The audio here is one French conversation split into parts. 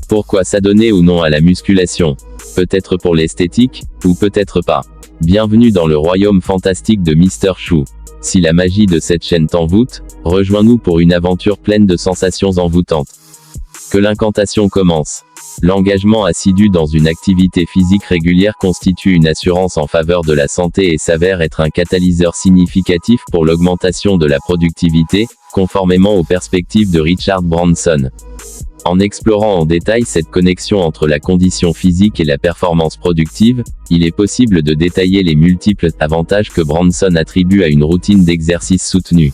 Pourquoi s'adonner ou non à la musculation? Peut-être pour l'esthétique, ou peut-être pas. Bienvenue dans le royaume fantastique de Mr. Chou. Si la magie de cette chaîne t'envoûte, rejoins-nous pour une aventure pleine de sensations envoûtantes. Que l'incantation commence. L'engagement assidu dans une activité physique régulière constitue une assurance en faveur de la santé et s'avère être un catalyseur significatif pour l'augmentation de la productivité, conformément aux perspectives de Richard Branson. En explorant en détail cette connexion entre la condition physique et la performance productive, il est possible de détailler les multiples avantages que Branson attribue à une routine d'exercice soutenue.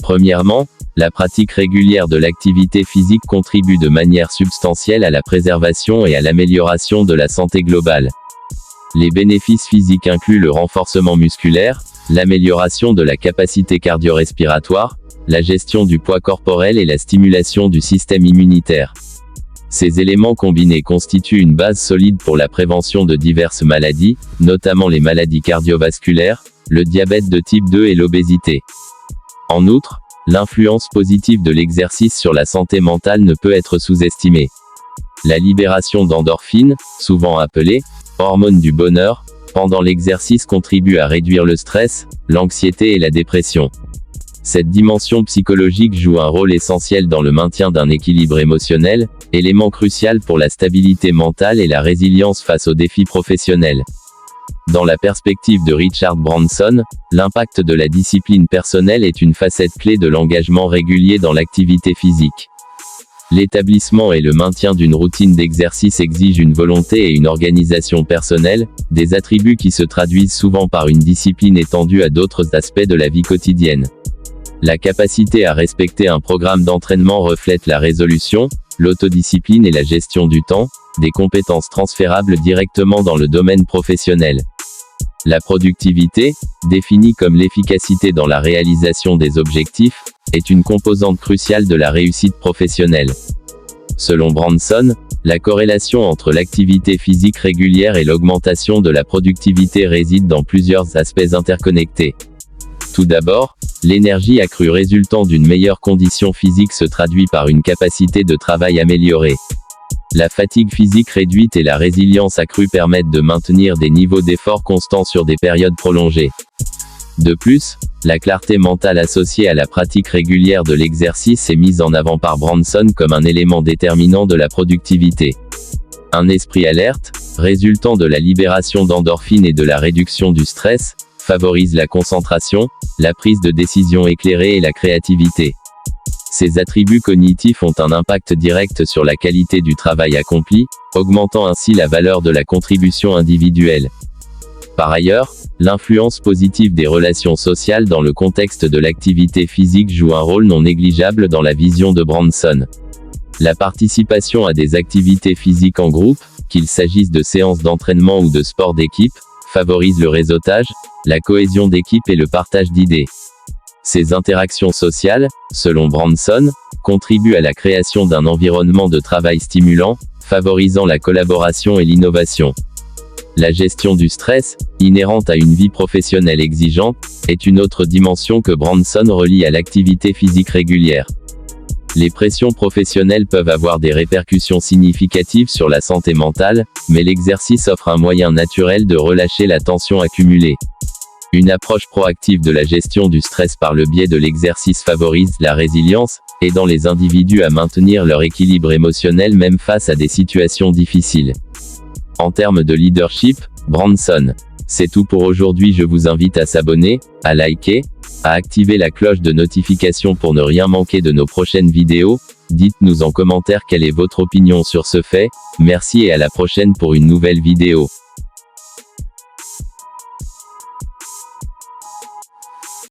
Premièrement, la pratique régulière de l'activité physique contribue de manière substantielle à la préservation et à l'amélioration de la santé globale. Les bénéfices physiques incluent le renforcement musculaire, l'amélioration de la capacité cardio-respiratoire, la gestion du poids corporel et la stimulation du système immunitaire. Ces éléments combinés constituent une base solide pour la prévention de diverses maladies, notamment les maladies cardiovasculaires, le diabète de type 2 et l'obésité. En outre, l'influence positive de l'exercice sur la santé mentale ne peut être sous-estimée. La libération d'endorphines, souvent appelée hormone du bonheur, pendant l'exercice contribue à réduire le stress, l'anxiété et la dépression. Cette dimension psychologique joue un rôle essentiel dans le maintien d'un équilibre émotionnel, élément crucial pour la stabilité mentale et la résilience face aux défis professionnels. Dans la perspective de Richard Branson, l'impact de la discipline personnelle est une facette clé de l'engagement régulier dans l'activité physique. L'établissement et le maintien d'une routine d'exercice exigent une volonté et une organisation personnelle, des attributs qui se traduisent souvent par une discipline étendue à d'autres aspects de la vie quotidienne. La capacité à respecter un programme d'entraînement reflète la résolution, l'autodiscipline et la gestion du temps, des compétences transférables directement dans le domaine professionnel. La productivité, définie comme l'efficacité dans la réalisation des objectifs, est une composante cruciale de la réussite professionnelle. Selon Branson, la corrélation entre l'activité physique régulière et l'augmentation de la productivité réside dans plusieurs aspects interconnectés. Tout d'abord, l'énergie accrue résultant d'une meilleure condition physique se traduit par une capacité de travail améliorée. La fatigue physique réduite et la résilience accrue permettent de maintenir des niveaux d'effort constants sur des périodes prolongées. De plus, la clarté mentale associée à la pratique régulière de l'exercice est mise en avant par Branson comme un élément déterminant de la productivité. Un esprit alerte, résultant de la libération d'endorphines et de la réduction du stress, favorise la concentration, la prise de décision éclairée et la créativité. Ces attributs cognitifs ont un impact direct sur la qualité du travail accompli, augmentant ainsi la valeur de la contribution individuelle. Par ailleurs, l'influence positive des relations sociales dans le contexte de l'activité physique joue un rôle non négligeable dans la vision de Branson. La participation à des activités physiques en groupe, qu'il s'agisse de séances d'entraînement ou de sport d'équipe, favorise le réseautage, la cohésion d'équipe et le partage d'idées. Ces interactions sociales, selon Branson, contribuent à la création d'un environnement de travail stimulant, favorisant la collaboration et l'innovation. La gestion du stress, inhérente à une vie professionnelle exigeante, est une autre dimension que Branson relie à l'activité physique régulière. Les pressions professionnelles peuvent avoir des répercussions significatives sur la santé mentale, mais l'exercice offre un moyen naturel de relâcher la tension accumulée. Une approche proactive de la gestion du stress par le biais de l'exercice favorise la résilience, aidant les individus à maintenir leur équilibre émotionnel même face à des situations difficiles. En termes de leadership, Branson. C'est tout pour aujourd'hui, je vous invite à s'abonner, à liker, à activer la cloche de notification pour ne rien manquer de nos prochaines vidéos. Dites-nous en commentaire quelle est votre opinion sur ce fait. Merci et à la prochaine pour une nouvelle vidéo.